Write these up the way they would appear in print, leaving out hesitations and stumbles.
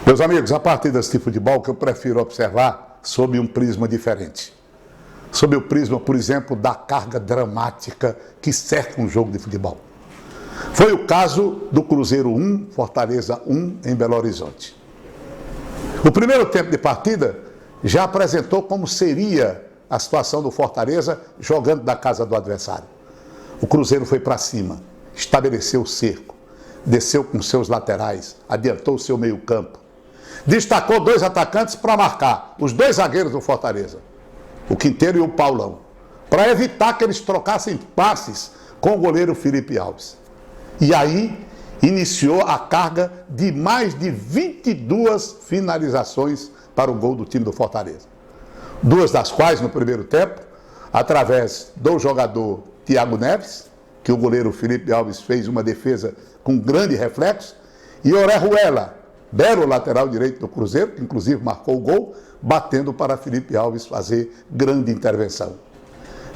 Meus amigos, há partidas de futebol que eu prefiro observar sob um prisma diferente. Sob o prisma, por exemplo, da carga dramática que cerca um jogo de futebol. Foi o caso do Cruzeiro 1, Fortaleza 1, em Belo Horizonte. O primeiro tempo de partida já apresentou como seria a situação do Fortaleza jogando da casa do adversário. O Cruzeiro foi para cima, estabeleceu o cerco, desceu com seus laterais, adiantou o seu meio-campo. Destacou dois atacantes para marcar, os dois zagueiros do Fortaleza, o Quinteiro e o Paulão, para evitar que eles trocassem passes com o goleiro Felipe Alves. E aí iniciou a carga de mais de 22 finalizações para o gol do time do Fortaleza. Duas das quais no primeiro tempo, através do jogador Thiago Neves, que o goleiro Felipe Alves fez uma defesa com grande reflexo, e Orejuela, belo lateral direito do Cruzeiro, que inclusive marcou o gol, batendo para Felipe Alves fazer grande intervenção.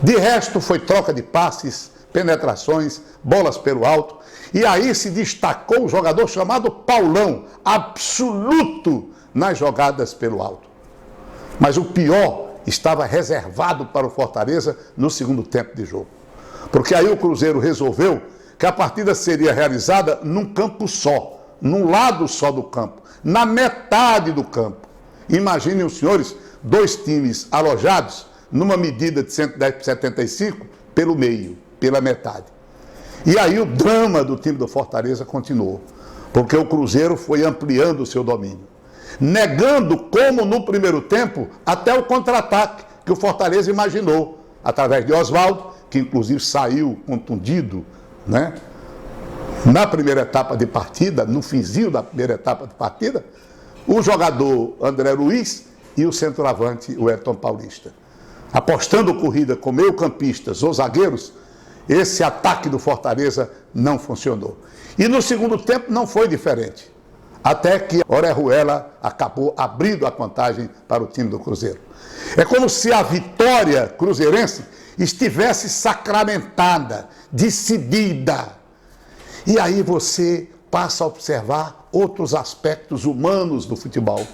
De resto, foi troca de passes, penetrações, bolas pelo alto, e aí se destacou um jogador chamado Paulão, absoluto nas jogadas pelo alto. Mas o pior estava reservado para o Fortaleza no segundo tempo de jogo. Porque aí o Cruzeiro resolveu que a partida seria realizada num campo só, num lado só do campo, na metade do campo. Imaginem os senhores, dois times alojados numa medida de 110 por 75 pelo meio, pela metade. E aí o drama do time do Fortaleza continuou, porque o Cruzeiro foi ampliando o seu domínio, negando, como no primeiro tempo, até o contra-ataque que o Fortaleza imaginou, através de Oswaldo, que inclusive saiu contundido, né? Na primeira etapa de partida, no finzinho da primeira etapa de partida, o jogador André Luiz e o centroavante, o Elton Paulista. Apostando corrida com meio-campistas ou zagueiros, esse ataque do Fortaleza não funcionou. E no segundo tempo não foi diferente, até que Orejuela acabou abrindo a contagem para o time do Cruzeiro. É como se a vitória cruzeirense estivesse sacramentada, decidida. E aí você passa a observar outros aspectos humanos do futebol.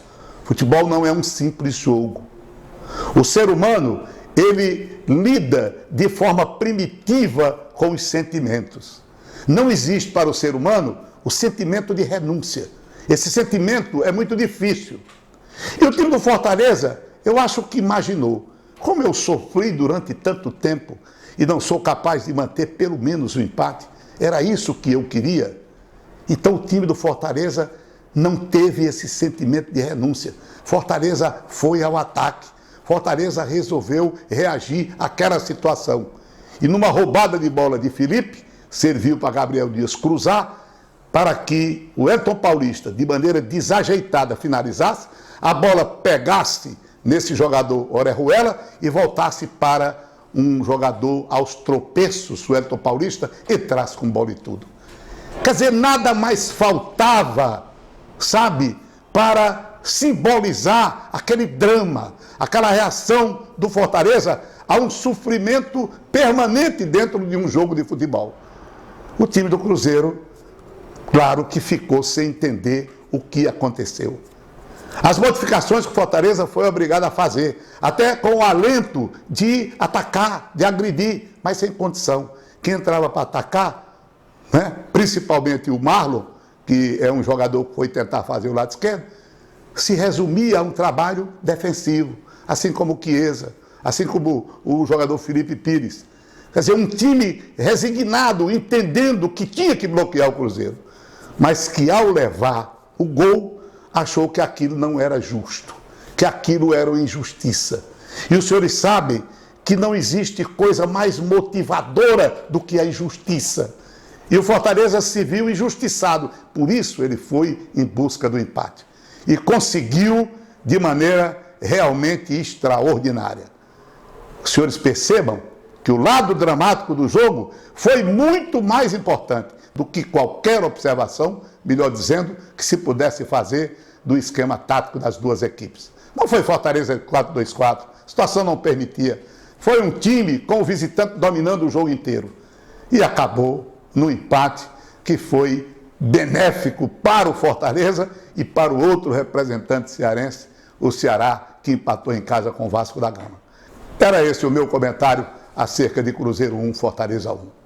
Futebol não é um simples jogo. O ser humano, ele lida de forma primitiva com os sentimentos. Não existe para o ser humano o sentimento de renúncia. Esse sentimento é muito difícil. E o time do Fortaleza, eu acho que imaginou, como eu sofri durante tanto tempo e não sou capaz de manter pelo menos o empate, era isso que eu queria. Então o time do Fortaleza não teve esse sentimento de renúncia. Fortaleza foi ao ataque. Fortaleza resolveu reagir àquela situação. E numa roubada de bola de Felipe, serviu para Gabriel Dias cruzar, para que o Elton Paulista, de maneira desajeitada, finalizasse, a bola pegasse nesse jogador Orejuela e voltasse para um jogador aos tropeços, o Elton Paulista, entrasse com bola e tudo. Quer dizer, nada mais faltava, sabe, para simbolizar aquele drama, aquela reação do Fortaleza a um sofrimento permanente dentro de um jogo de futebol. O time do Cruzeiro, claro que ficou sem entender o que aconteceu. As modificações que o Fortaleza foi obrigado a fazer, até com o alento de atacar, de agredir, mas sem condição. Quem entrava para atacar, né, principalmente o Marlon, que é um jogador que foi tentar fazer o lado esquerdo, se resumia a um trabalho defensivo, assim como o Chiesa, assim como o jogador Felipe Pires. Quer dizer, um time resignado, entendendo que tinha que bloquear o Cruzeiro, mas que ao levar o gol, achou que aquilo não era justo, que aquilo era uma injustiça. E os senhores sabem que não existe coisa mais motivadora do que a injustiça. E o Fortaleza se viu injustiçado, por isso ele foi em busca do empate. E conseguiu de maneira realmente extraordinária. Os senhores percebam que o lado dramático do jogo foi muito mais importante do que qualquer observação, melhor dizendo, que se pudesse fazer do esquema tático das duas equipes. Não foi Fortaleza 4-2-4, a situação não permitia. Foi um time com o visitante dominando o jogo inteiro. E acabou no empate que foi benéfico para o Fortaleza e para o outro representante cearense, o Ceará, que empatou em casa com o Vasco da Gama. Era esse o meu comentário acerca de Cruzeiro 1, Fortaleza 1.